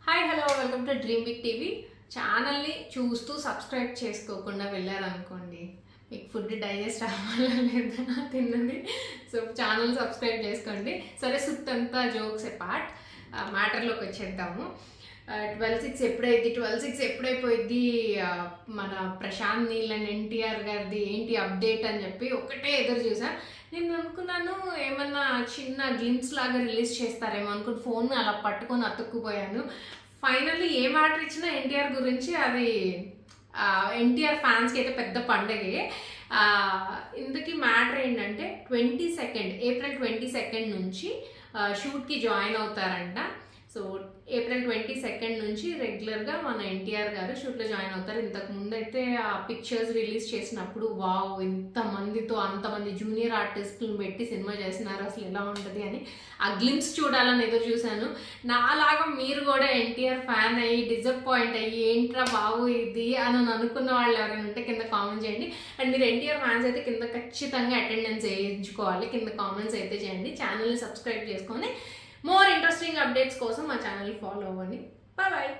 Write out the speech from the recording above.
Hi hello welcome to dream big TV. ఛానల్ని చూస్తూ subscribe చేసుకోకుండా వెళ్ళారనుకోండి, మీకు ఫుడ్ డైజెస్ట్ అవ్వాలా లేదా తిన్నది. సో ఛానల్ సబ్స్క్రైబ్ చేసుకోండి. సరే, సుత్తంతా జోక్స్ పార్ట్ మ్యాటర్లోకి వచ్చేద్దాము. 12/6 ఎప్పుడైంది, 12/6 ఎప్పుడైపోయింది, మన ప్రశాంత్ నీల్ అండ్ ఎన్టీఆర్ గారిది ఏంటి అప్డేట్ అని చెప్పి ఒకటే ఎదురు చూసా. నేను అనుకున్నాను ఏమన్నా చిన్న గ్లిమ్స్ లాగా రిలీజ్ చేస్తారేమో అనుకుని ఫోన్ అలా పట్టుకొని అతుక్కుపోయాను. ఫైనల్లీ ఏ మ్యాటర్ ఇచ్చినా ఎన్టీఆర్ గురించి, అది ఎన్టీఆర్ ఫ్యాన్స్కి అయితే పెద్ద పండగే. ఇందుకీ మ్యాటర్ ఏంటంటే ఏప్రిల్ 22 నుంచి షూట్కి జాయిన్ అవుతారంట. సో ఏప్రిల్ 22 నుంచి రెగ్యులర్గా మన ఎన్టీఆర్ గారు షూట్లో జాయిన్ అవుతారు. ఇంతకు ముందు అయితే ఆ పిక్చర్స్ రిలీజ్ చేసినప్పుడు వావ్, ఇంతమందితో అంతమంది జూనియర్ ఆర్టిస్టులను పెట్టి సినిమా చేస్తున్నారు, అసలు ఎలా ఉంటుంది అని ఆ గ్లిమ్స్ చూడాలని ఏదో చూశాను. నాలాగా మీరు కూడా ఎన్టీఆర్ ఫ్యాన్ అయ్యి డిసప్పాయింట్ అయ్యి ఏంట్రా బాబు ఇది అని అనుకున్న వాళ్ళు ఎవరైనా ఉంటే కింద కామెంట్ చేయండి. అండ్ మీరు ఎన్టీఆర్ ఫ్యాన్స్ అయితే కింద ఖచ్చితంగా అటెండెన్స్ వేయించుకోవాలి. కింద కామెంట్స్ అయితే చేయండి. ఛానల్ని సబ్స్క్రైబ్ చేసుకొని మోర్ ఇంట్రెస్టింగ్ అప్డేట్స్ కోసం మా ఛానల్ ఫాలో అవ్వండి. Bye bye.